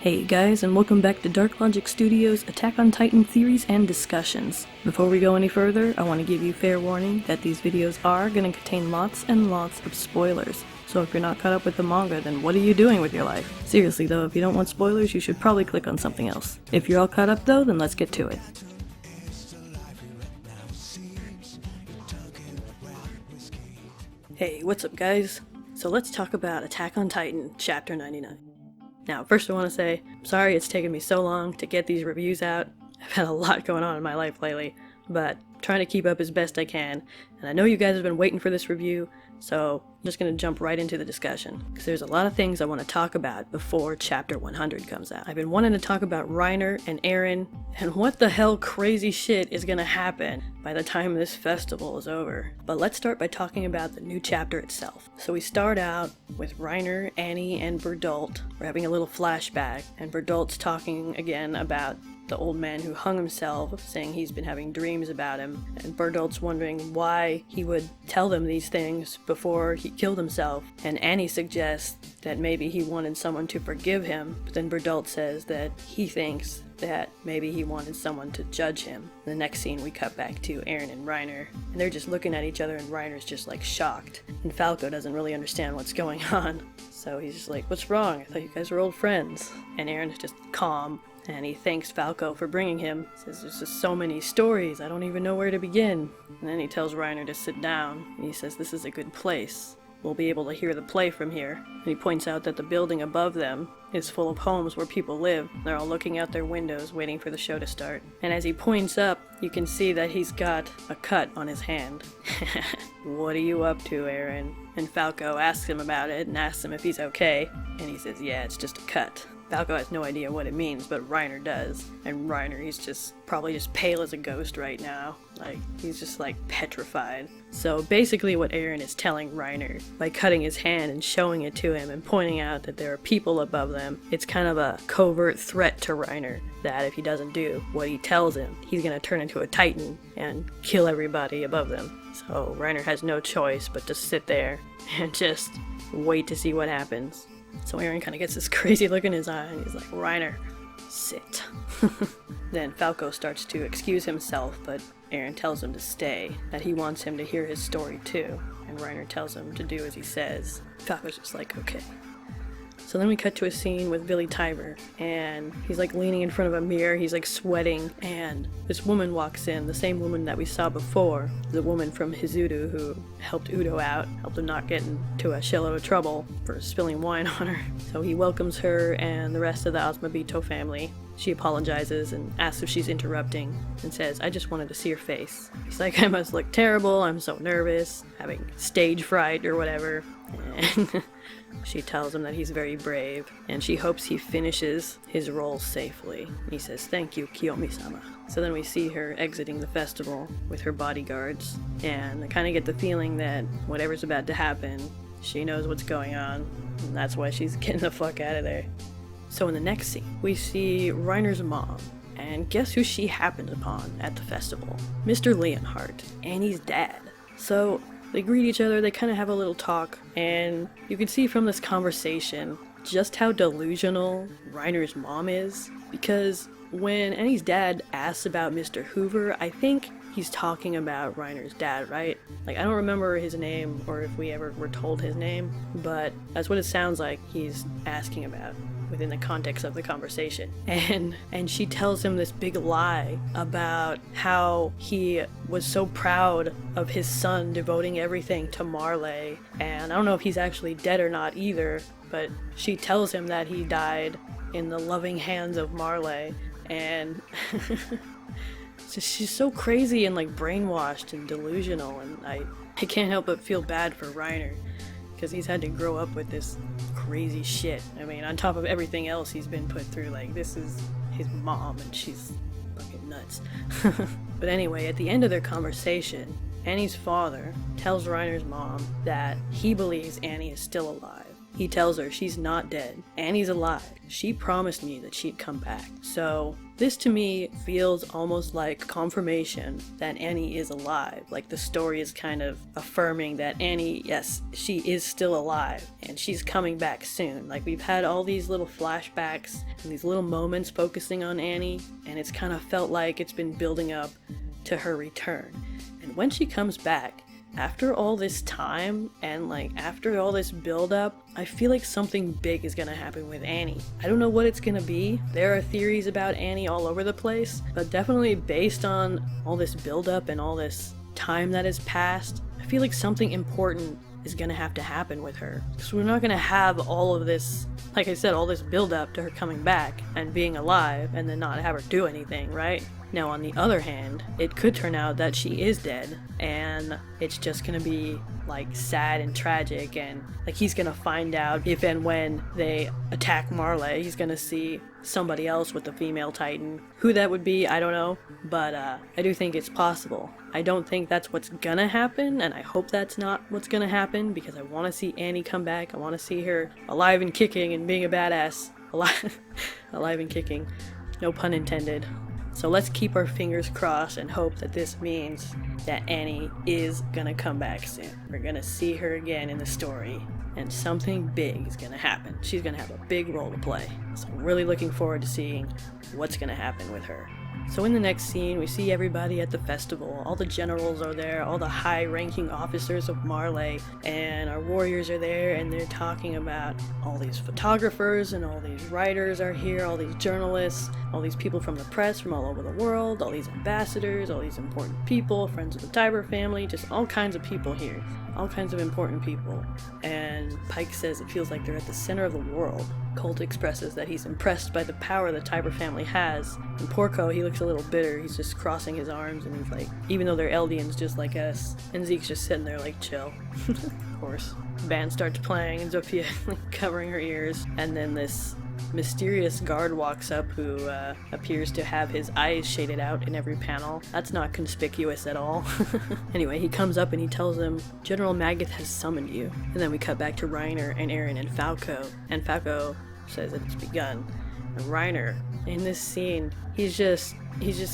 Hey guys, and welcome back to DarkLogic Studios' Attack on Titan theories and discussions. Before we go any further, I want to give you fair warning that these videos are going to contain lots and lots of spoilers. So if you're not caught up with the manga, then what are you doing with your life? Seriously though, if you don't want spoilers, you should probably click on something else. If you're all caught up though, then let's get to it. Hey, what's up guys? So let's talk about Attack on Titan, Chapter 99. Now, first I want to say, I'm sorry it's taken me so long to get these reviews out. I've had a lot going on in my life lately, but I'm trying to keep up as best I can, and I know you guys have been waiting for this review, so I'm just going to jump right into the discussion, because there's a lot of things I want to talk about before Chapter 100 comes out. I've been wanting to talk about REINER and EREN, and what the hell crazy shit is going to happen by the time this festival is over. But let's start by talking about the new chapter itself. So we start out with REINER, Annie, and Bertolt. We're having a little flashback, and Bertolt's talking again about the old man who hung himself, saying he's been having dreams about him, and Bertolt's wondering why he would tell them these things before he killed himself, and Annie suggests that maybe he wanted someone to forgive him, but then Bertolt says that he thinks that maybe he wanted someone to judge him. In the next scene we cut back to EREN and REINER, and they're just looking at each other, and REINER's just like shocked, and Falco doesn't really understand what's going on, so he's just like, what's wrong? I thought you guys were old friends. And EREN's just calm, and he thanks Falco for bringing him. He says, there's just so many stories, I don't even know where to begin. And then he tells REINER to sit down, and he says this is a good place. We'll be able to hear the play from here. And he points out that the building above them is full of homes where people live. They're all looking out their windows waiting for the show to start. And as he points up, you can see that he's got a cut on his hand. What are you up to, EREN? And Falco asks him about it and asks him if he's okay. And he says, yeah, it's just a cut. Falco has no idea what it means, but REINER does. And REINER, he's just probably just pale as a ghost right now. Like, he's just like petrified. So basically what EREN is telling REINER, by cutting his hand and showing it to him and pointing out that there are people above them, it's kind of a covert threat to REINER that if he doesn't do what he tells him, he's gonna turn into a Titan and kill everybody above them. So REINER has no choice but to sit there and just wait to see what happens. So EREN kind of gets this crazy look in his eye, and he's like, REINER, sit. Then Falco starts to excuse himself, but EREN tells him to stay, that he wants him to hear his story too, and REINER tells him to do as he says. Falco's just like, okay. So then we cut to a scene with Billy Tiber, and he's like leaning in front of a mirror, he's like sweating, and this woman walks in, the same woman that we saw before, the woman from Hizudu who helped Udo out, helped him not get into a shitload of trouble for spilling wine on her. So he welcomes her and the rest of the Osmabito family. She apologizes and asks if she's interrupting, and says, I just wanted to see your face. He's like, I must look terrible, I'm so nervous, having stage fright or whatever. And she tells him that he's very brave, and she hopes he finishes his role safely. He says, thank you, Kiyomi-sama. So then we see her exiting the festival with her bodyguards, and I kind of get the feeling that whatever's about to happen, she knows what's going on, and that's why she's getting the fuck out of there. So in the next scene, we see REINER's mom, and guess who she happens upon at the festival? Mr. Leonhardt, Annie's dad. So they greet each other, they kind of have a little talk, and you can see from this conversation just how delusional REINER's mom is, because when Annie's dad asks about Mr. Hoover, I think he's talking about REINER's dad, right? Like, I don't remember his name, or if we ever were told his name, but that's what it sounds like he's asking about within the context of the conversation. And she tells him this big lie about how he was so proud of his son devoting everything to Marley, and I don't know if he's actually dead or not either, but she tells him that he died in the loving hands of Marley, and she's so crazy and like brainwashed and delusional, and I can't help but feel bad for REINER, because he's had to grow up with this crazy shit. I mean, on top of everything else he's been put through, like, this is his mom, and she's fucking nuts. But anyway, at the end of their conversation, Annie's father tells REINER's mom that he believes Annie is still alive. He tells her she's not dead. Annie's alive. She promised me that she'd come back. So This to me feels almost like confirmation that Annie is alive. Like the story is kind of affirming that Annie, yes, she is still alive and she's coming back soon. Like we've had all these little flashbacks and these little moments focusing on Annie, and it's kind of felt like it's been building up to her return. And when she comes back, after all this time and like after all this build up, I feel like something big is gonna happen with Annie. I don't know what it's gonna be. There are theories about Annie all over the place, but definitely based on all this build up and all this time that has passed, I feel like something important is gonna have to happen with her. Because we're not gonna have all of this, like I said, all this build up to her coming back and being alive and then not have her do anything, right? Now, on the other hand, it could turn out that she is dead, and it's just gonna be, like, sad and tragic, and, like, he's gonna find out if and when they attack Marley, he's gonna see somebody else with the female Titan. Who that would be, I don't know, but, I do think it's possible. I don't think that's what's gonna happen, and I hope that's not what's gonna happen, because I want to see Annie come back. I want to see her alive and kicking and being a badass. Alive and kicking. No pun intended. So let's keep our fingers crossed and hope that this means that Annie is gonna come back soon. We're gonna see her again in the story, and something big is gonna happen. She's gonna have a big role to play. So I'm really looking forward to seeing what's gonna happen with her. So in the next scene, we see everybody at the festival. All the generals are there, all the high-ranking officers of Marley, and our warriors are there, and they're talking about all these photographers, and all these writers are here, all these journalists, all these people from the press from all over the world, all these ambassadors, all these important people, friends of the Tiber family, just all kinds of people here. All kinds of important people. And Pike says it feels like they're at the center of the world. Colt expresses that he's impressed by the power the Tiber family has. And Porco, he looks a little bitter. He's just crossing his arms and he's like, even though they're Eldians just like us. And Zeke's just sitting there like, chill. Of course. The band starts playing and Zofia covering her ears. And then this mysterious guard walks up who appears to have his eyes shaded out in every panel. That's not conspicuous at all. Anyway, he comes up and he tells them, General Magath has summoned you. And then we cut back to Reiner and EREN and Falco. And Falco says that it's begun. And Reiner, in this scene, he's just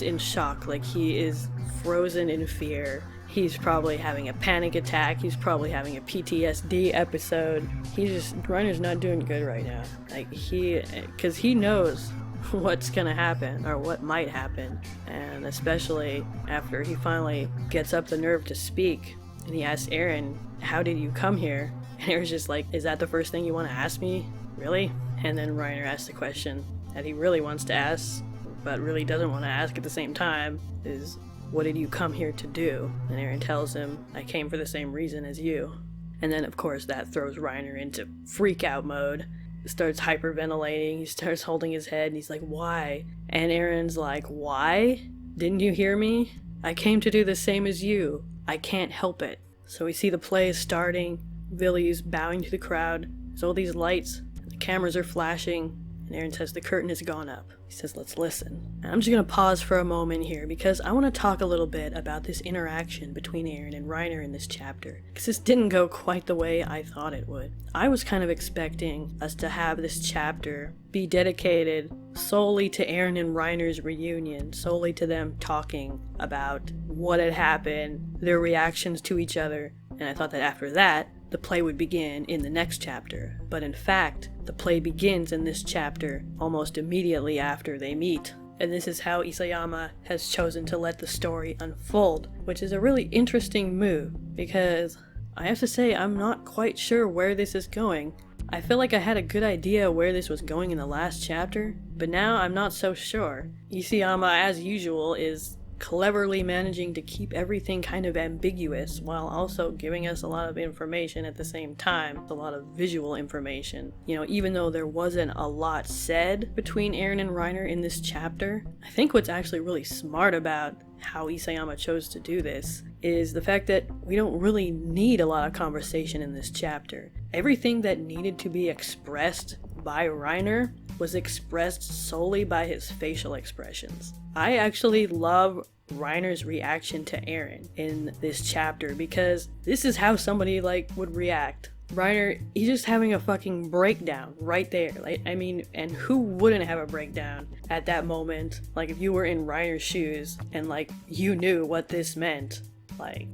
in shock. Like, he is frozen in fear. He's probably having a panic attack. He's probably having a PTSD episode. Reiner's not doing good right now. Like, because he knows what's gonna happen, or what might happen. And especially after he finally gets up the nerve to speak, and he asks EREN, how did you come here? And EREN's just like, is that the first thing you want to ask me? Really? And then Reiner asks the question that he really wants to ask, but really doesn't want to ask at the same time, is, what did you come here to do? And EREN tells him, I came for the same reason as you. And then, of course, that throws Reiner into freak-out mode. He starts hyperventilating, he starts holding his head, and he's like, why? And EREN's like, why? Didn't you hear me? I came to do the same as you. I can't help it. So we see the play is starting, Villy's bowing to the crowd, there's all these lights, the cameras are flashing, and EREN says the curtain has gone up. He says, let's listen. And I'm just going to pause for a moment here because I want to talk a little bit about this interaction between EREN and Reiner in this chapter. Because this didn't go quite the way I thought it would. I was kind of expecting us to have this chapter be dedicated solely to EREN and Reiner's reunion, solely to them talking about what had happened, their reactions to each other, and I thought that after that, the play would begin in the next chapter. But in fact, the play begins in this chapter almost immediately after they meet. And this is how Isayama has chosen to let the story unfold, which is a really interesting move, because I have to say I'm not quite sure where this is going. I feel like I had a good idea where this was going in the last chapter, but now I'm not so sure. Isayama, as usual, is cleverly managing to keep everything kind of ambiguous while also giving us a lot of information at the same time, a lot of visual information. You know, even though there wasn't a lot said between EREN and Reiner in this chapter, I think what's actually really smart about how Isayama chose to do this is the fact that we don't really need a lot of conversation in this chapter. Everything that needed to be expressed by Reiner was expressed solely by his facial expressions. I actually love Reiner's reaction to EREN in this chapter because this is how somebody would react. Reiner, he's just having a fucking breakdown right there. Like, I mean, and who wouldn't have a breakdown at that moment? Like, if you were in Reiner's shoes and, like, you knew what this meant. Like,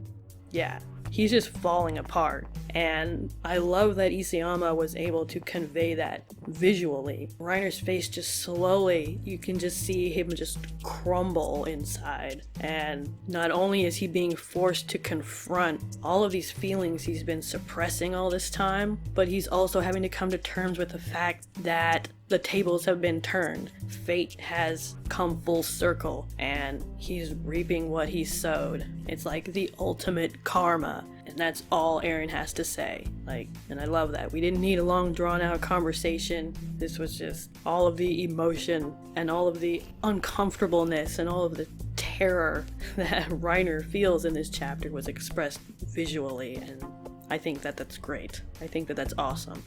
yeah. He's just falling apart, and I love that Isayama was able to convey that visually. Reiner's face just slowly, you can just see him just crumble inside, and not only is he being forced to confront all of these feelings he's been suppressing all this time, but he's also having to come to terms with the fact that the tables have been turned. Fate has come full circle, and he's reaping what he sowed. It's like the ultimate karma, and that's all EREN has to say. Like, and I love that. We didn't need a long drawn out conversation. This was just all of the emotion and all of the uncomfortableness and all of the terror that Reiner feels in this chapter was expressed visually, and I think that that's great. I think that that's awesome.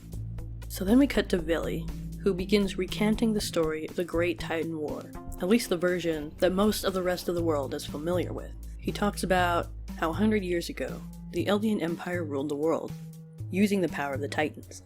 So then we cut to Vili, who begins recanting the story of the Great Titan War, at least the version that most of the rest of the world is familiar with. He talks about how 100 years ago, the Eldian Empire ruled the world, using the power of the Titans.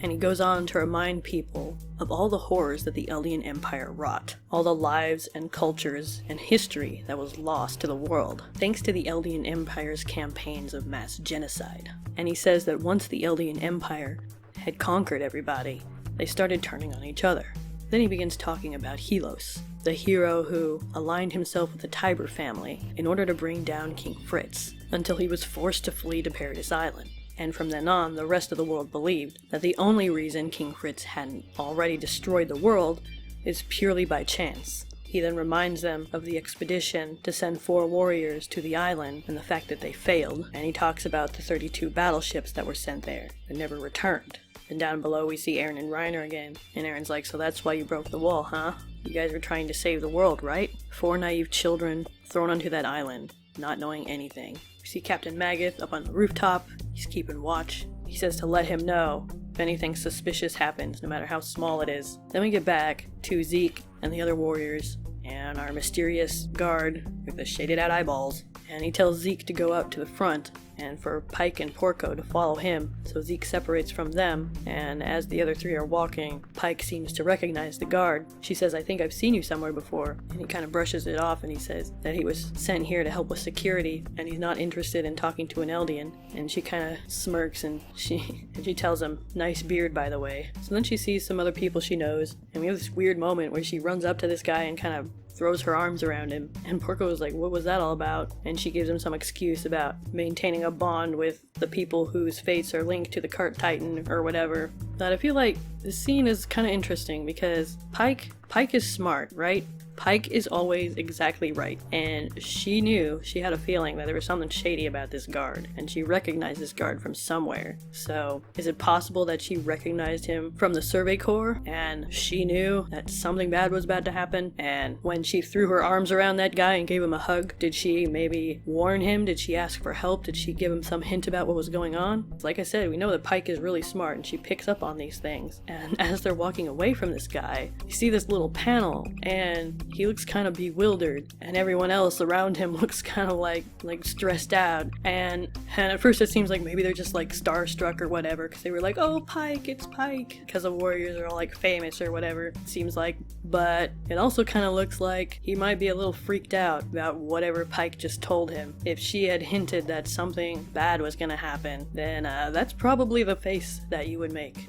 And he goes on to remind people of all the horrors that the Eldian Empire wrought, all the lives and cultures and history that was lost to the world, thanks to the Eldian Empire's campaigns of mass genocide. And he says that once the Eldian Empire had conquered everybody, they started turning on each other. Then he begins talking about Helos, the hero who aligned himself with the Tiber family in order to bring down King Fritz, until he was forced to flee to Paradise Island. And from then on, the rest of the world believed that the only reason King Fritz hadn't already destroyed the world is purely by chance. He then reminds them of the expedition to send 4 warriors to the island and the fact that they failed, and he talks about the 32 battleships that were sent there that never returned. And down below we see EREN and Reiner again, and EREN's like, so that's why you broke the wall, huh? You guys were trying to save the world, right? 4 naive children thrown onto that island, not knowing anything. We see Captain Magath up on the rooftop, he's keeping watch. He says to let him know if anything suspicious happens, no matter how small it is. Then we get back to Zeke and the other warriors, and our mysterious guard with the shaded out eyeballs, and he tells Zeke to go out to the front and for Pike and Porco to follow him. So Zeke separates from them, and as the other 3 are walking, Pike seems to recognize the guard. She says, I think I've seen you somewhere before, and he kind of brushes it off and he says that he was sent here to help with security and he's not interested in talking to an Eldian. And she kind of smirks and she tells him, nice beard by the way. So then she sees some other people she knows, and we have this weird moment where she runs up to this guy and kind of throws her arms around him, and Porco is like, what was that all about? And she gives him some excuse about maintaining a bond with the people whose fates are linked to the Cart Titan or whatever. But I feel like this scene is kind of interesting because Pike is smart, right? Pike is always exactly right, and she knew, she had a feeling that there was something shady about this guard, and she recognized this guard from somewhere. So, is it possible that she recognized him from the Survey Corps, and she knew that something bad was about to happen, and when she threw her arms around that guy and gave him a hug, did she maybe warn him? Did she ask for help? Did she give him some hint about what was going on? Like I said, we know that Pike is really smart, and she picks up on these things, and as they're walking away from this guy, you see this little panel, and he looks kind of bewildered, and everyone else around him looks kind of like stressed out, and at first it seems like maybe they're just like starstruck or whatever, because they were like, oh, Pike, it's Pike, because the warriors are all like famous or whatever, it seems like. But it also kind of looks like he might be a little freaked out about whatever Pike just told him. If she had hinted that something bad was gonna happen, then that's probably the face that you would make.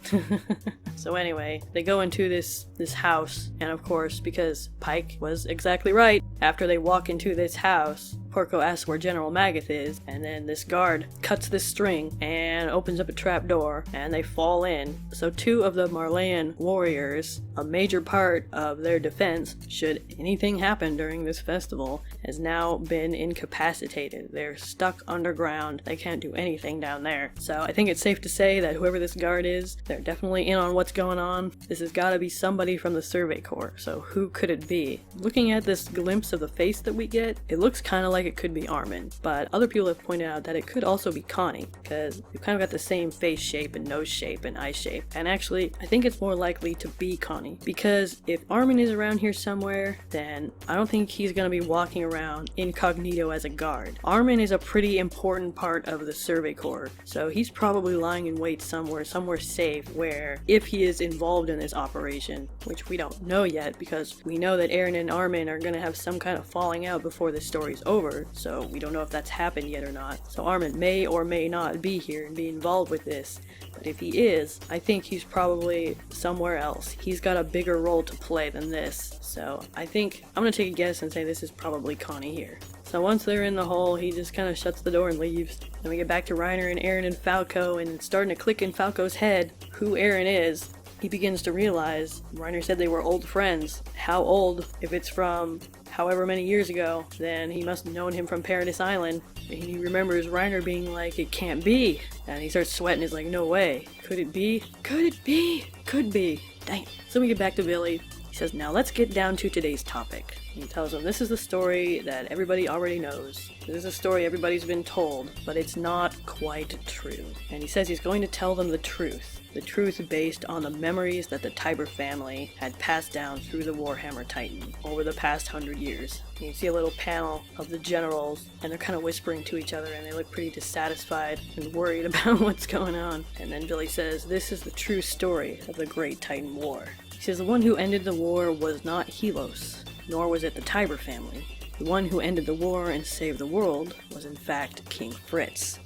So anyway, they go into this house, and of course, because Pike was exactly right, after they walk into this house, Porco asks where General Magath is, and then this guard cuts this string and opens up a trap door, and they fall in. So 2 of the Marleyan warriors, a major part of their defense, should anything happen during this festival, has now been incapacitated. They're stuck underground. They can't do anything down there. So I think it's safe to say that whoever this guard is, they're definitely in on what's going on. This has got to be somebody from the Survey Corps. So who could it be? Looking at this glimpse of the face that we get, it looks kind of like it could be Armin, but other people have pointed out that it could also be Connie, because we've kind of got the same face shape and nose shape and eye shape. And actually, I think it's more likely to be Connie, because if Armin is around here somewhere, then I don't think he's going to be walking around incognito as a guard. Armin is a pretty important part of the Survey Corps, so he's probably lying in wait somewhere safe, where if he is involved in this operation, which we don't know yet because we know that Eren and Armin are going to have some kind of falling out before this story's over, so we don't know if that's happened yet or not. So Armin may or may not be here and be involved with this, but if he is, I think he's probably somewhere else. He's got a bigger role to play than this, so I think I'm going to take a guess and say this is probably Connie here. So once they're in the hole, he just kind of shuts the door and leaves. Then we get back to Reiner and Eren and Falco, and it's starting to click in Falco's head who Eren is. He begins to realize Reiner said they were old friends. How old? If it's from however many years ago, then he must have known him from Paradise Island. And he remembers Reiner being like, it can't be. And he starts sweating. He's like, no way. Could it be? Could it be? Could be. Dang. So we get back to Billy. He says, now let's get down to today's topic. He tells them this is the story that everybody already knows. This is a story everybody's been told, but it's not quite true. And he says he's going to tell them the truth. The truth based on the memories that the Tiber family had passed down through the Warhammer Titan over the past 100 years. And you see a little panel of the generals, and they're kind of whispering to each other, and they look pretty dissatisfied and worried about what's going on. And then Billy says, this is the true story of the Great Titan War. He says the one who ended the war was not Helos, nor was it the Tiber family. The one who ended the war and saved the world was in fact King Fritz.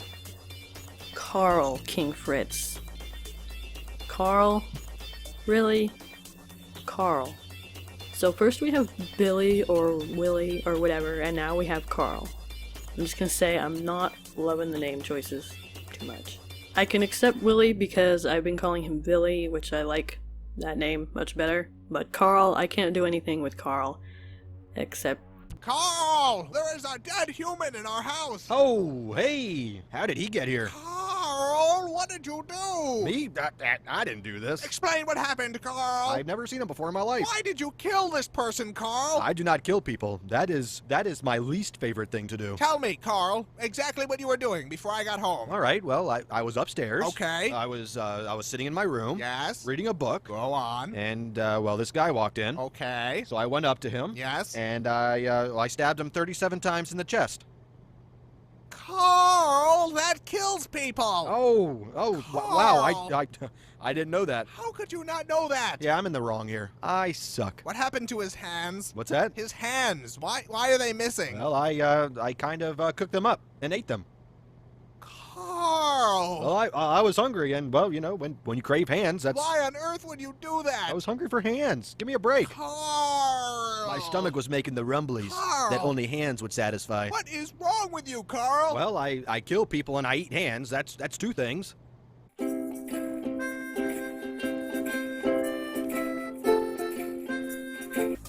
Karl King Fritz. Karl? Really? Karl. So first we have Billy or Willie or whatever, and now we have Karl. I'm just gonna say I'm not loving the name choices too much. I can accept Willie because I've been calling him Billy, which I like that name much better. But Karl, I can't do anything with Karl. Except... Carl! There is a dead human in our house! Oh, hey! How did he get here? Carl, what did you do? Me? I didn't do this. Explain what happened, Carl! I've never seen him before in my life. Why did you kill this person, Carl? I do not kill people. That is my least favorite thing to do. Tell me, Carl, exactly what you were doing before I got home. All right, well, I was upstairs. Okay. I was sitting in my room. Yes. Reading a book. Go on. And, well, this guy walked in. Okay. So I went up to him. Yes. And I stabbed him 37 times in the chest. Carl, that kills people! Wow, I didn't know that. How could you not know that? Yeah, I'm in the wrong here. I suck. What happened to his hands? What's that? His hands. Why are they missing? Well, I kind of cooked them up and ate them. Carl! Well, I was hungry, and, well, you know, when you crave hands, that's... Why on earth would you do that? I was hungry for hands. Give me a break. Carl! My stomach was making the rumblies that only hands would satisfy. What is wrong with you, Carl? Well, I kill people and I eat hands. That's two things.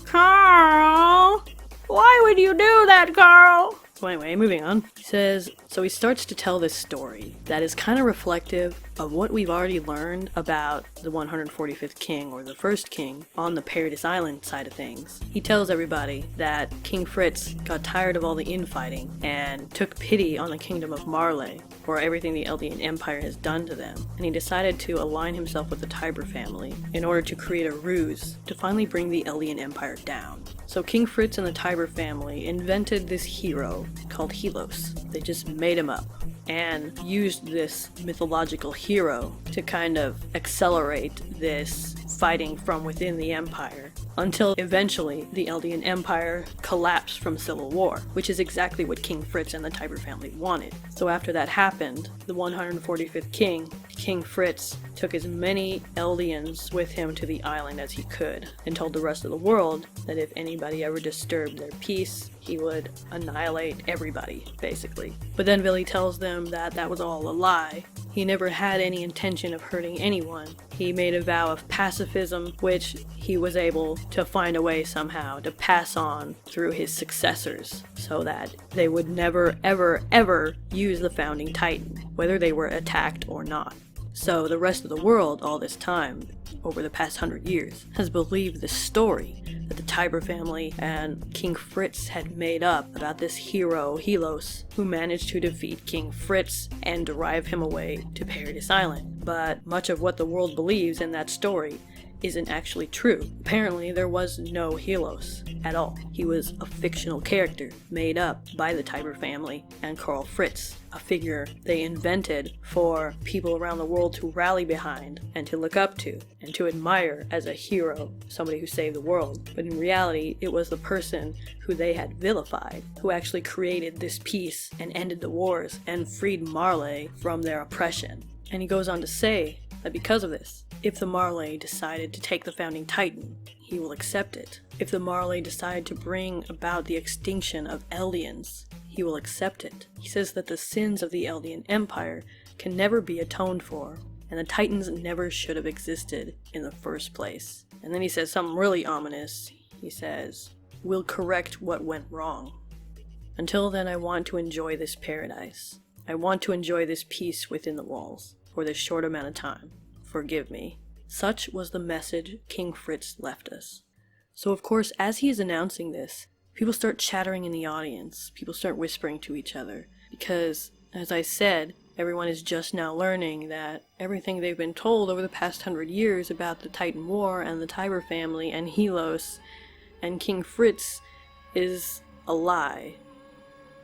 Carl! Why would you do that, Carl? So anyway, moving on. He says, so he starts to tell this story that is kind of reflective of what we've already learned about the 145th king, or the first king, on the Paradise Island side of things. He tells everybody that King Fritz got tired of all the infighting and took pity on the kingdom of Marley for everything the Eldian Empire has done to them, and he decided to align himself with the Tiber family in order to create a ruse to finally bring the Eldian Empire down. So King Fritz and the Tiber family invented this hero called Helos. They just made him up and used this mythological hero to kind of accelerate this fighting from within the Empire, until eventually the Eldian Empire collapsed from civil war, which is exactly what King Fritz and the Tiber family wanted. So after that happened, the 145th king, King Fritz, took as many Eldians with him to the island as he could, and told the rest of the world that if anybody ever disturbed their peace, he would annihilate everybody, basically. But then Billy tells them that that was all a lie. He never had any intention of hurting anyone. He made a vow of pacifism, which he was able to find a way somehow to pass on through his successors, so that they would never, ever, ever use the Founding Titan, whether they were attacked or not. So the rest of the world all this time, over the past 100 years, has believed the story that the Tiber family and King Fritz had made up about this hero, Helos, who managed to defeat King Fritz and drive him away to Paradise Island. But much of what the world believes in that story isn't actually true. Apparently, there was no Helos at all. He was a fictional character made up by the Tiber family and Karl Fritz, a figure they invented for people around the world to rally behind and to look up to and to admire as a hero, somebody who saved the world. But in reality, it was the person who they had vilified who actually created this peace and ended the wars and freed Marley from their oppression. And he goes on to say that because of this, if the Marley decided to take the founding Titan, he will accept it. If the Marley decided to bring about the extinction of Eldians, he will accept it. He says that the sins of the Eldian Empire can never be atoned for, and the Titans never should have existed in the first place. And then he says something really ominous. He says, "We'll correct what went wrong. Until then, I want to enjoy this paradise. I want to enjoy this peace within the walls for this short amount of time. Forgive me." Such was the message King Fritz left us. So of course, as he is announcing this, people start chattering in the audience. People start whispering to each other. Because, as I said, everyone is just now learning that everything they've been told over the past 100 years about the Titan War and the Tiber family and Helos and King Fritz is a lie.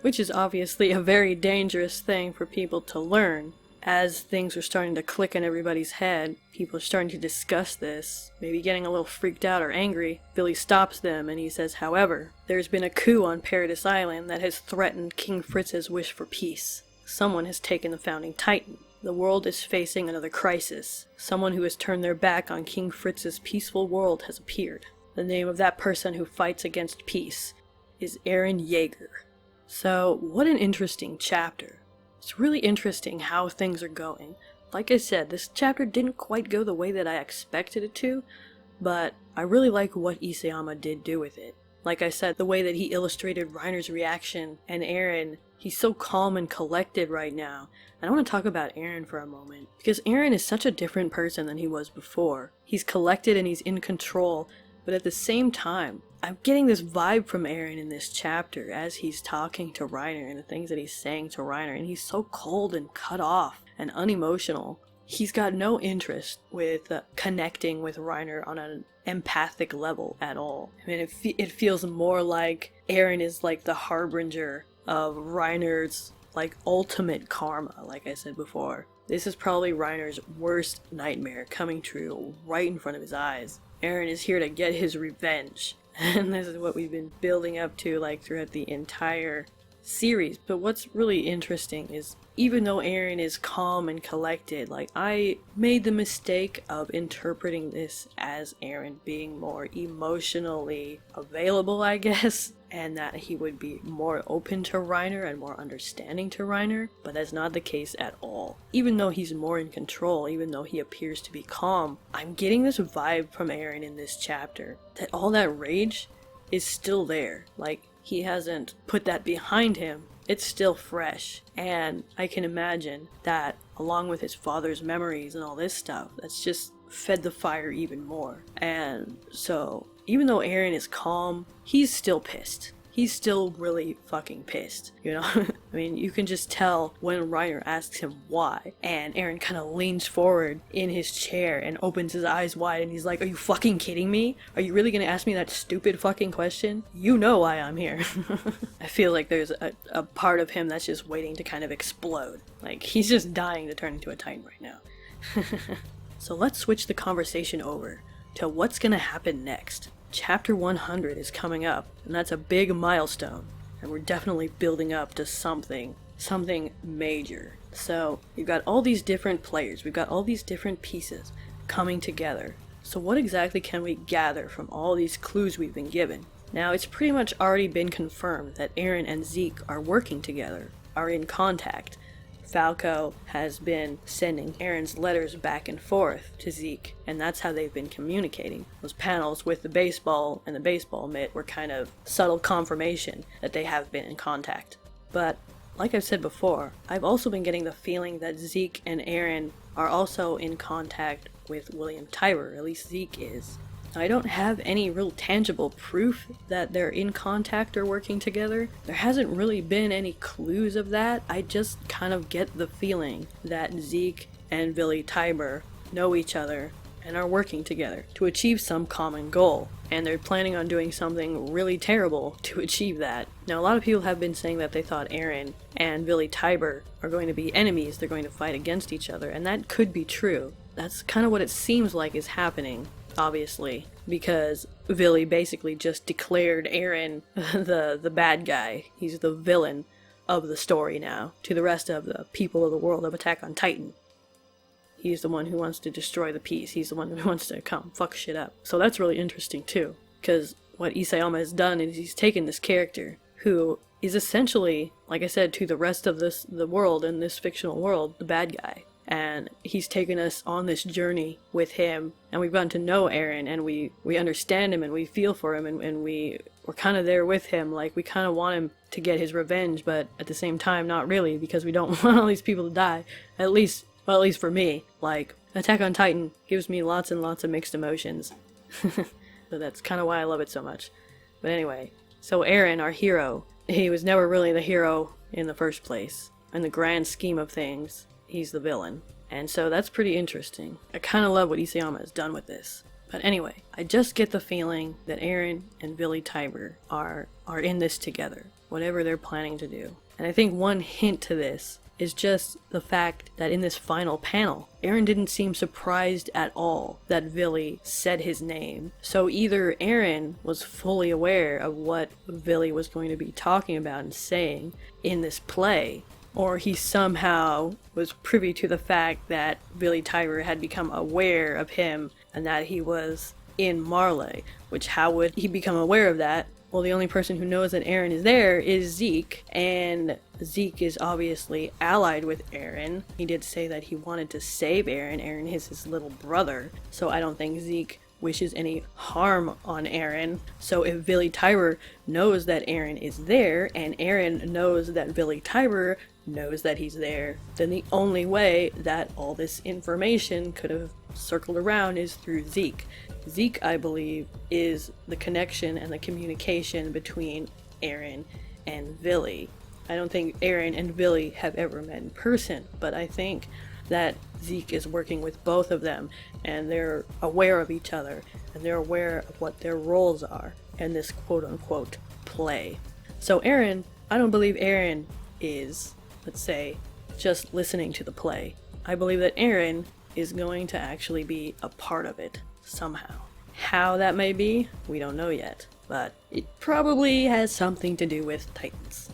Which is obviously a very dangerous thing for people to learn. As things are starting to click in everybody's head, people are starting to discuss this, maybe getting a little freaked out or angry. Billy stops them and he says, "However, there's been a coup on Paradise Island that has threatened King Fritz's wish for peace. Someone has taken the founding Titan. The world is facing another crisis. Someone who has turned their back on King Fritz's peaceful world has appeared. The name of that person who fights against peace is EREN Jaeger." So, what an interesting chapter. It's really interesting how things are going. Like I said, this chapter didn't quite go the way that I expected it to, but I really like what Isayama did do with it. Like I said, the way that he illustrated Reiner's reaction and EREN, he's so calm and collected right now. And I want to talk about EREN for a moment, because EREN is such a different person than he was before. He's collected and he's in control, but at the same time, I'm getting this vibe from EREN in this chapter as he's talking to Reiner and the things that he's saying to Reiner, and he's so cold and cut off and unemotional. He's got no interest with connecting with Reiner on an empathic level at all. I mean, it feels more like EREN is like the harbinger of Reiner's like ultimate karma, like I said before. This is probably Reiner's worst nightmare coming true right in front of his eyes. EREN is here to get his revenge. And this is what we've been building up to like throughout the entire series. But what's really interesting is even though EREN is calm and collected, like I made the mistake of interpreting this as EREN being more emotionally available, I guess, and that he would be more open to Reiner and more understanding to Reiner, but that's not the case at all. Even though he's more in control, even though he appears to be calm, I'm getting this vibe from EREN in this chapter that all that rage is still there. Like, he hasn't put that behind him. It's still fresh, and I can imagine that along with his father's memories and all this stuff, that's just fed the fire even more. And so, even though EREN is calm, he's still pissed. He's still really fucking pissed, you know? I mean, you can just tell when Reiner asks him why, and EREN kind of leans forward in his chair and opens his eyes wide, and he's like, "Are you fucking kidding me? Are you really gonna ask me that stupid fucking question? You know why I'm here." I feel like there's a part of him that's just waiting to kind of explode. Like, he's just dying to turn into a Titan right now. So let's switch the conversation over to what's gonna happen next. Chapter 100 is coming up, and that's a big milestone, and we're definitely building up to something major. So, we've got all these different players, we've got all these different pieces coming together. So what exactly can we gather from all these clues we've been given? Now, it's pretty much already been confirmed that EREN and Zeke are working together, are in contact. Falco has been sending EREN's letters back and forth to Zeke, and that's how they've been communicating. Those panels with the baseball and the baseball mitt were kind of subtle confirmation that they have been in contact. But, like I've said before, I've also been getting the feeling that Zeke and EREN are also in contact with William Tybur, at least Zeke is. I don't have any real tangible proof that they're in contact or working together. There hasn't really been any clues of that. I just kind of get the feeling that Zeke and Billy Tybur know each other and are working together to achieve some common goal. And they're planning on doing something really terrible to achieve that. Now, a lot of people have been saying that they thought EREN and Billy Tybur are going to be enemies, they're going to fight against each other, and that could be true. That's kind of what it seems like is happening, obviously, because Billy basically just declared EREN the bad guy. He's the villain of the story now, to the rest of the people of the world of Attack on Titan. He's the one who wants to destroy the peace. He's the one who wants to come fuck shit up. So that's really interesting too, because what Isayama has done is he's taken this character who is essentially, like I said, to the rest of the world in this fictional world, the bad guy. And he's taken us on this journey with him, and we've gotten to know EREN, and we understand him, and we feel for him, and we're kind of there with him. Like, we kind of want him to get his revenge, but at the same time, not really, because we don't want all these people to die. At least for me. Like, Attack on Titan gives me lots and lots of mixed emotions. So that's kind of why I love it so much. But anyway, so EREN, our hero, he was never really the hero in the first place. In the grand scheme of things, he's the villain. And so that's pretty interesting. I kind of love what Isayama has done with this. But anyway, I just get the feeling that EREN and Billy Tybur are in this together, whatever they're planning to do. And I think one hint to this is just the fact that in this final panel, EREN didn't seem surprised at all that Billy said his name. So either EREN was fully aware of what Billy was going to be talking about and saying in this play, or he somehow was privy to the fact that Billy Tybur had become aware of him and that he was in Marley. Which, how would he become aware of that? Well, the only person who knows that EREN is there is Zeke, and Zeke is obviously allied with EREN. He did say that he wanted to save EREN. EREN is his little brother, so I don't think Zeke wishes any harm on EREN. So if Billy Tybur knows that EREN is there, and EREN knows that Billy Tybur knows that he's there, then the only way that all this information could have circled around is through Zeke. Zeke, I believe, is the connection and the communication between EREN and Billy. I don't think EREN and Billy have ever met in person, but I think that Zeke is working with both of them, and they're aware of each other, and they're aware of what their roles are in this quote-unquote play. So EREN, I don't believe EREN is, let's say, just listening to the play. I believe that EREN is going to actually be a part of it somehow. How that may be, we don't know yet, but it probably has something to do with Titans.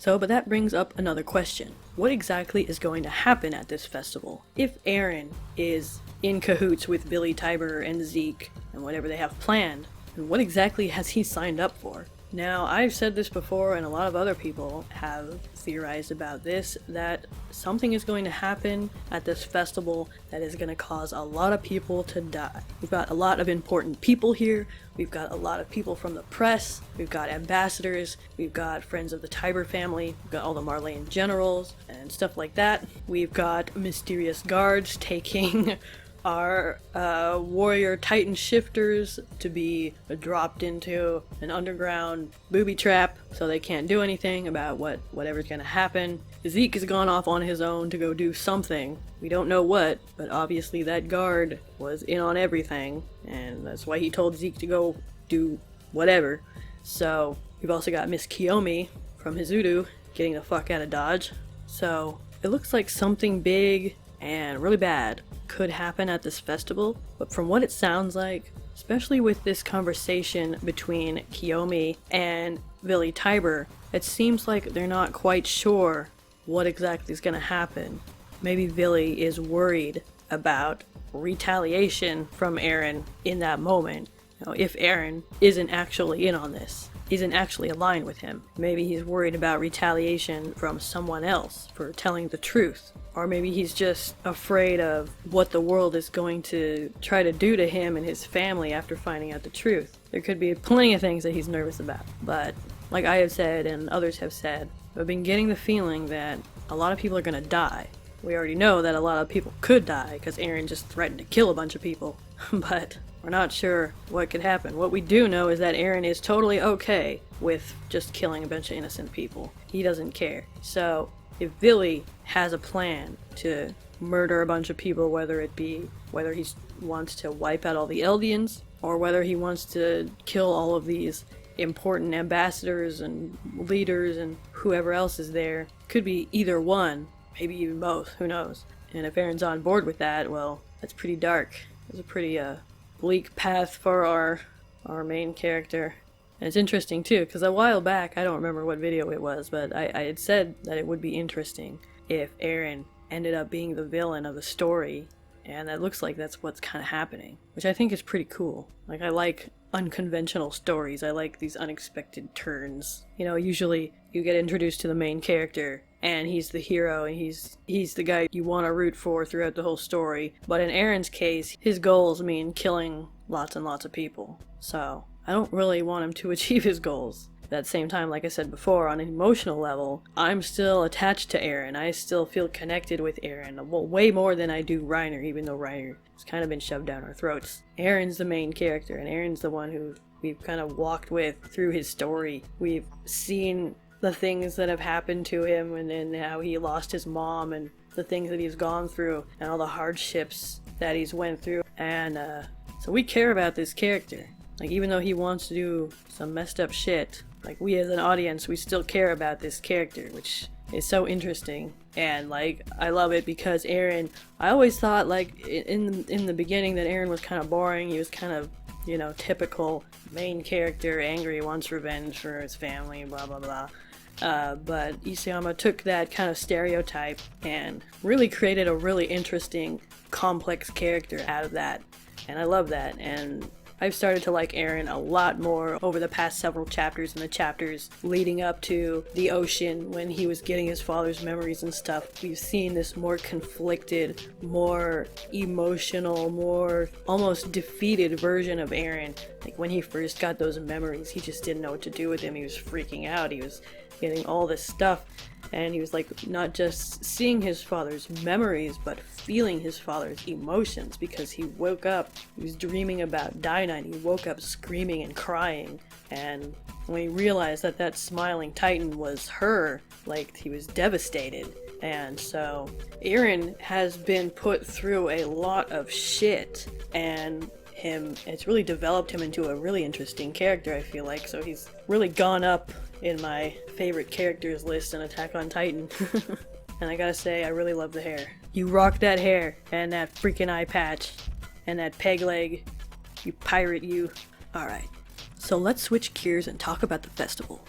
But that brings up another question. What exactly is going to happen at this festival? If EREN is in cahoots with Billy Tybur and Zeke and whatever they have planned, then what exactly has he signed up for? Now, I've said this before, and a lot of other people have theorized about this, that something is going to happen at this festival that is going to cause a lot of people to die. We've got a lot of important people here, we've got a lot of people from the press, we've got ambassadors, we've got friends of the Tybur family, we've got all the Marleyan generals, and stuff like that. We've got mysterious guards taking our warrior titan shifters to be dropped into an underground booby trap so they can't do anything about whatever's gonna happen. Zeke has gone off on his own to go do something. We don't know what, but obviously that guard was in on everything, and that's why he told Zeke to go do whatever. So we've also got Miss Kiyomi from Hizudu getting the fuck out of Dodge. So it looks like something big and really bad could happen at this festival, but from what it sounds like, especially with this conversation between Kiyomi and Billy Tybur, it seems like they're not quite sure what exactly is going to happen. Maybe Billy is worried about retaliation from EREN in that moment. If EREN isn't actually in on this, isn't actually aligned with him. Maybe he's worried about retaliation from someone else for telling the truth. Or maybe he's just afraid of what the world is going to try to do to him and his family after finding out the truth. There could be plenty of things that he's nervous about. But like I have said and others have said, I've been getting the feeling that a lot of people are going to die. We already know that a lot of people could die because Eren just threatened to kill a bunch of people, but we're not sure what could happen. What we do know is that Eren is totally okay with just killing a bunch of innocent people. He doesn't care. So if Billy has a plan to murder a bunch of people, whether he wants to wipe out all the Eldians, or whether he wants to kill all of these important ambassadors and leaders and whoever else is there, could be either one, maybe even both, who knows. And if Eren's on board with that, well, that's pretty dark. It's a pretty bleak path for our main character. And it's interesting too, because a while back, I don't remember what video it was, but I had said that it would be interesting if Eren ended up being the villain of the story, and that looks like that's what's kind of happening, which I think is pretty cool. Like, I like unconventional stories. I like these unexpected turns. You know, usually you get introduced to the main character and he's the hero and he's the guy you want to root for throughout the whole story. But in Eren's case, his goals mean killing lots and lots of people. So I don't really want him to achieve his goals. At that same time, like I said before, on an emotional level, I'm still attached to Eren. I still feel connected with Eren, well, way more than I do Reiner, even though Reiner has kind of been shoved down our throats. Eren's the main character, and Eren's the one who we've kind of walked with through his story. We've seen the things that have happened to him, and then how he lost his mom, and the things that he's gone through, and all the hardships that he's went through. And so we care about this character. Like, even though he wants to do some messed up shit, like, we as an audience, we still care about this character, which is so interesting. And, like, I love it because Eren, I always thought, like, in the beginning that Eren was kind of boring. He was kind of, you know, typical main character, angry, wants revenge for his family, blah, blah, blah. But Isayama took that kind of stereotype and really created a really interesting, complex character out of that. And I love that. And I've started to like Eren a lot more over the past several chapters, and the chapters leading up to the ocean when he was getting his father's memories and stuff. We've seen this more conflicted, more emotional, more almost defeated version of Eren. Like, when he first got those memories, he just didn't know what to do with them. He was freaking out. He was getting all this stuff, and he was like not just seeing his father's memories but feeling his father's emotions, because he woke up, he was dreaming about Dinah, and he woke up screaming and crying. And when he realized that that smiling titan was her, like, he was devastated. And so Eren has been put through a lot of shit, and it's really developed him into a really interesting character, I feel like. So he's really gone up in my favorite characters list in Attack on Titan. And I gotta say, I really love the hair. You rock that hair, and that freaking eye patch, and that peg leg. You pirate, you. Alright, so let's switch gears and talk about the festival.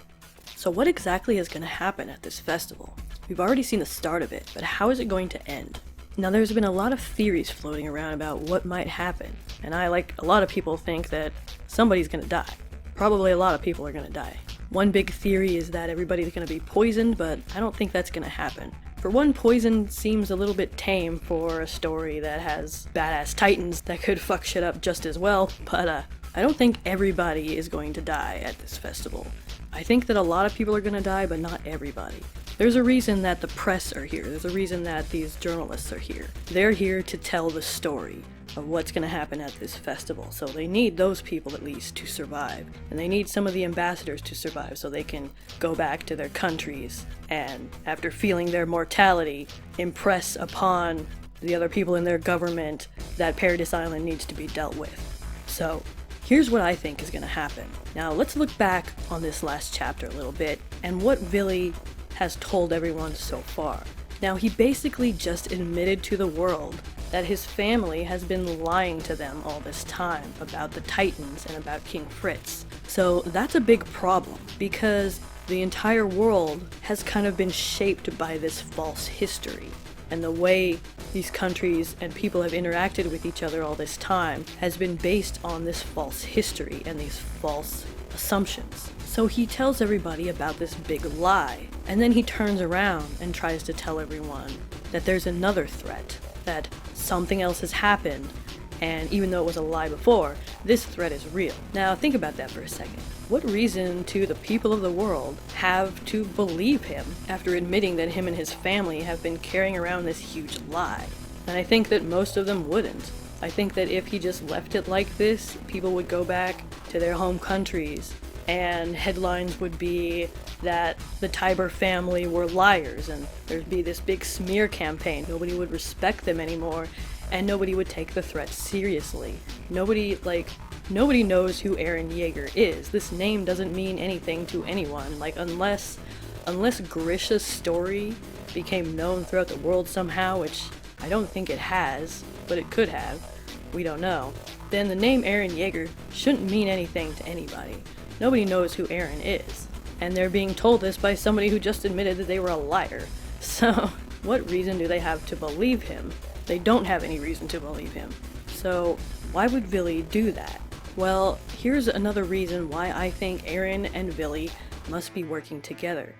So what exactly is gonna happen at this festival? We've already seen the start of it, but how is it going to end? Now, there's been a lot of theories floating around about what might happen, and I, like a lot of people, think that somebody's gonna die. Probably a lot of people are gonna die. One big theory is that everybody's gonna be poisoned, but I don't think that's gonna happen. For one, poison seems a little bit tame for a story that has badass titans that could fuck shit up just as well, but I don't think everybody is going to die at this festival. I think that a lot of people are gonna die, but not everybody. There's a reason that the press are here. There's a reason that these journalists are here. They're here to tell the story of what's going to happen at this festival. So they need those people, at least, to survive. And they need some of the ambassadors to survive so they can go back to their countries and, after feeling their mortality, impress upon the other people in their government that Paradise Island needs to be dealt with. So here's what I think is going to happen. Now, let's look back on this last chapter a little bit and what Vili has told everyone so far. Now, he basically just admitted to the world that his family has been lying to them all this time about the Titans and about King Fritz. So that's a big problem, because the entire world has kind of been shaped by this false history. And the way these countries and people have interacted with each other all this time has been based on this false history and these false assumptions. So he tells everybody about this big lie, and then he turns around and tries to tell everyone that there's another threat, that something else has happened, And even though it was a lie before, this threat is real. Now think about that for a second. What reason do the people of the world have to believe him after admitting that him and his family have been carrying around this huge lie? And I think that most of them wouldn't. I think that if he just left it like this, people would go back to their home countries, and headlines would be that the Tiber family were liars, and there'd be this big smear campaign. Nobody would respect them anymore, and nobody would take the threat seriously. Nobody knows who Eren Yeager is. This name doesn't mean anything to anyone. Unless Grisha's story became known throughout the world somehow, which I don't think it has, but it could have. We don't know. Then the name Eren Yeager shouldn't mean anything to anybody. Nobody knows who Eren is. And they're being told this by somebody who just admitted that they were a liar. So, what reason do they have to believe him? They don't have any reason to believe him. So, why would Vili do that? Well, here's another reason why I think Eren and Vili must be working together.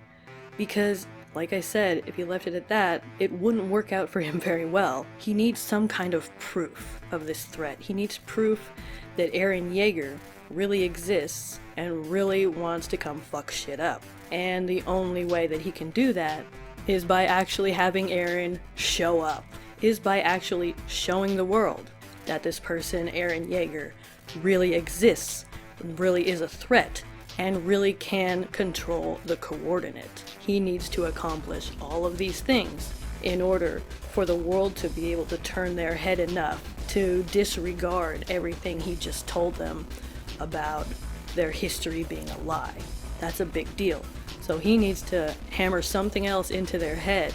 Because, like I said, if he left it at that, it wouldn't work out for him very well. He needs some kind of proof of this threat. He needs proof that Eren Yeager really exists and really wants to come fuck shit up. And the only way that he can do that is by actually having Eren show up. Is by actually showing the world that this person, Eren Yeager, really exists, really is a threat, and really can control the coordinate. He needs to accomplish all of these things in order for the world to be able to turn their head enough to disregard everything he just told them about their history being a lie. That's a big deal. So he needs to hammer something else into their head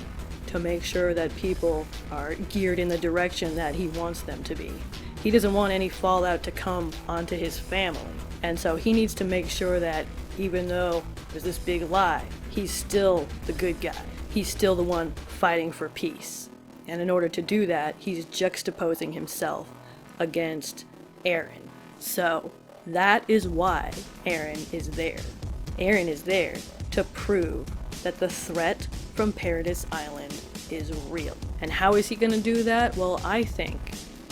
to make sure that people are geared in the direction that he wants them to be. He doesn't want any fallout to come onto his family. And so he needs to make sure that even though there's this big lie, he's still the good guy. He's still the one fighting for peace. And in order to do that, he's juxtaposing himself against Eren. So that is why Eren is there. Eren is there to prove that the threat from Paradise Island is real. And how is he going to do that? Well, I think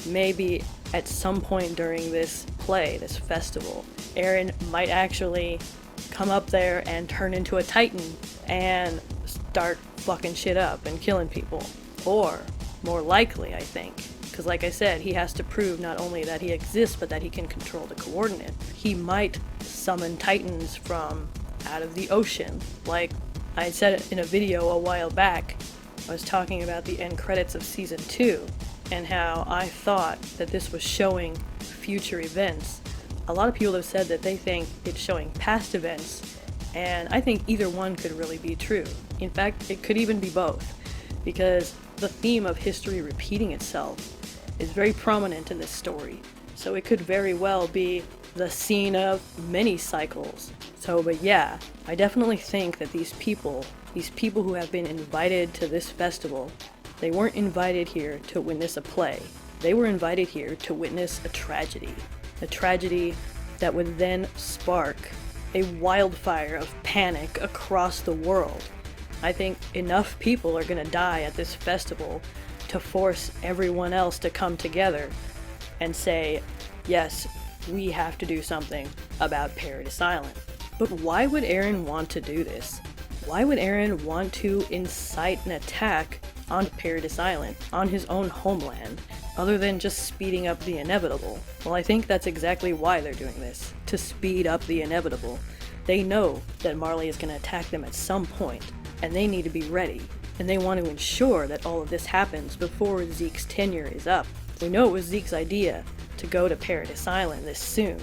maybe at some point during this play, this festival, Eren might actually come up there and turn into a Titan and start fucking shit up and killing people. Or, more likely, I think, because like I said, he has to prove not only that he exists, but that he can control the coordinate. He might summon Titans from out of the ocean. Like I said it in a video a while back, I was talking about the end credits of Season 2, and how I thought that this was showing future events. A lot of people have said that they think it's showing past events, and I think either one could really be true. In fact, it could even be both, because the theme of history repeating itself is very prominent in this story. So it could very well be the scene of many cycles. But yeah, I definitely think that these people who have been invited to this festival, they weren't invited here to witness a play. They were invited here to witness a tragedy that would then spark a wildfire of panic across the world. I think enough people are gonna die at this festival to force everyone else to come together and say, yes, we have to do something about Paradise Island. But why would Eren want to do this? Why would Eren want to incite an attack on Paradise Island, on his own homeland, other than just speeding up the inevitable? Well, I think that's exactly why they're doing this, to speed up the inevitable. They know that Marley is going to attack them at some point, and they need to be ready, and they want to ensure that all of this happens before Zeke's tenure is up. We know it was Zeke's idea to go to Paradise Island this soon.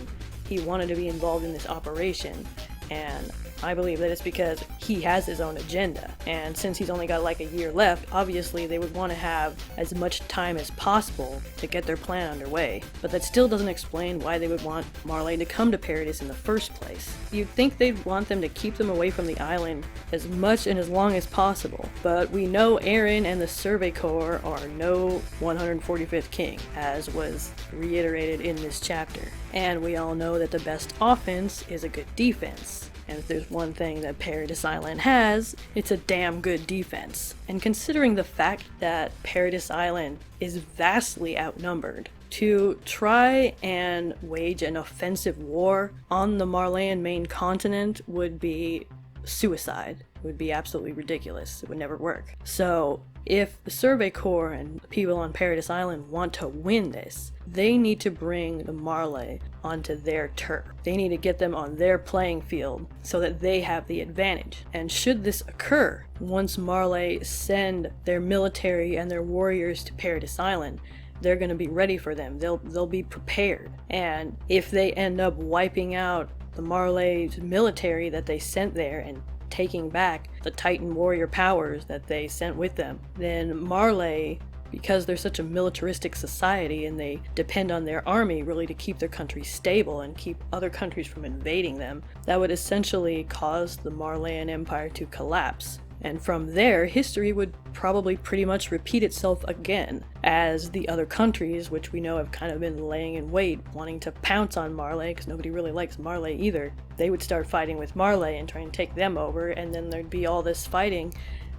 He wanted to be involved in this operation, and I believe that it's because he has his own agenda, and since he's only got like a year left, obviously they would want to have as much time as possible to get their plan underway. But that still doesn't explain why they would want Marley to come to Paradise in the first place. You'd think they'd want them to keep them away from the island as much and as long as possible, but we know Eren and the Survey Corps are no 145th king, as was reiterated in this chapter. And we all know that the best offense is a good defense. And if there's one thing that Paradise Island has, it's a damn good defense. And considering the fact that Paradise Island is vastly outnumbered, To try and wage an offensive war on the Marleyan main continent would be suicide. It would be absolutely ridiculous. It would never work. So if the Survey Corps and the people on Paradise Island want to win this, they need to bring the Marley onto their turf. They need to get them on their playing field so that they have the advantage. And should this occur, once Marley send their military and their warriors to Paradise Island, they're going to be ready for them. They'll be prepared. And if they end up wiping out the Marley's military that they sent there and taking back the Titan warrior powers that they sent with them, then Marley, because they're such a militaristic society and they depend on their army really to keep their country stable and keep other countries from invading them, that would essentially cause the Marleyan Empire to collapse. And from there, history would probably pretty much repeat itself again, as the other countries, which we know have kind of been laying in wait, wanting to pounce on Marley, because nobody really likes Marley either, they would start fighting with Marley and try and take them over, and then there'd be all this fighting.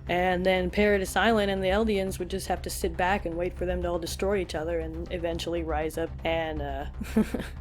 And then Paradise Island and the Eldians would just have to sit back and wait for them to all destroy each other and eventually rise up and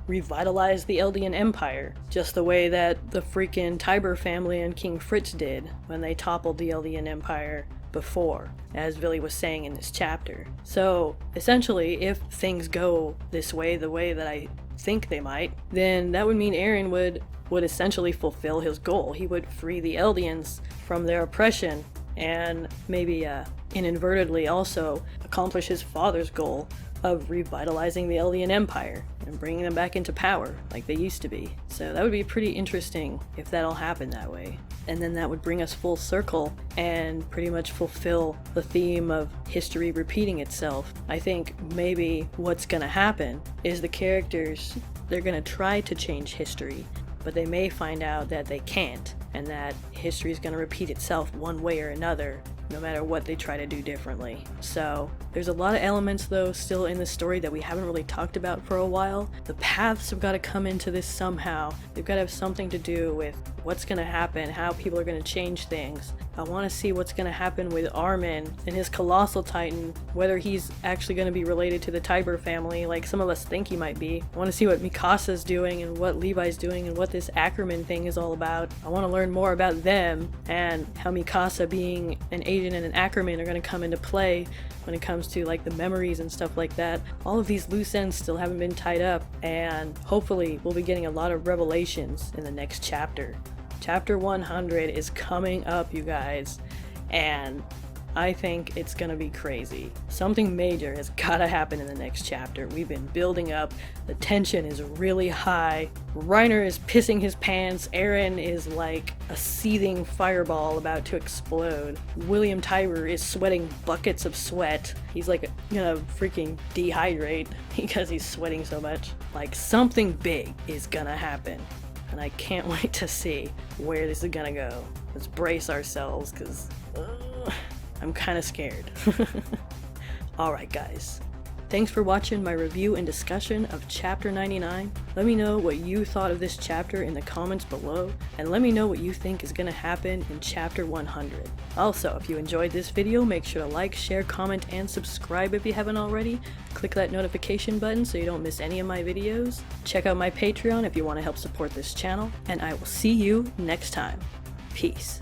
revitalize the Eldian Empire, just the way that the freaking Tiber family and King Fritz did when they toppled the Eldian Empire before, as Billy was saying in this chapter. So essentially, if things go this way, the way that I think they might, then that would mean EREN would essentially fulfill his goal. He would free the Eldians from their oppression and maybe inadvertently also accomplish his father's goal of revitalizing the Eldian Empire and bringing them back into power like they used to be. So that would be pretty interesting if that all happened that way. And then that would bring us full circle and pretty much fulfill the theme of history repeating itself. I think maybe what's gonna happen is the characters, they're gonna try to change history, but they may find out that they can't, and that history is going to repeat itself one way or another, no matter what they try to do differently. So there's a lot of elements though still in the story that we haven't really talked about for a while. The paths have got to come into this somehow. They've got to have something to do with what's going to happen, how people are going to change things. I want to see what's going to happen with Armin and his colossal titan, whether he's actually going to be related to the Tiber family like some of us think he might be. I want to see what Mikasa's doing and what Levi's doing and what this Ackerman thing is all about. I want to learn more about them and how Mikasa being an agent and an Ackerman are going to come into play when it comes to like the memories and stuff like that. All of these loose ends still haven't been tied up, and hopefully we'll be getting a lot of revelations in the next chapter. Chapter 100 is coming up, you guys, and I think it's gonna be crazy. Something major has gotta happen in the next chapter. We've been building up, the tension is really high, REINER is pissing his pants, EREN is like a seething fireball about to explode, William Tiber is sweating buckets of sweat, he's like gonna freaking dehydrate because he's sweating so much. Like, something big is gonna happen, and I can't wait to see where this is gonna go. Let's brace ourselves, because I'm kind of scared. Alright guys, thanks for watching my review and discussion of Chapter 99. Let me know what you thought of this chapter in the comments below, and let me know what you think is going to happen in Chapter 100. Also, if you enjoyed this video, make sure to like, share, comment, and subscribe if you haven't already. Click that notification button so you don't miss any of my videos. Check out my Patreon if you want to help support this channel, and I will see you next time. Peace.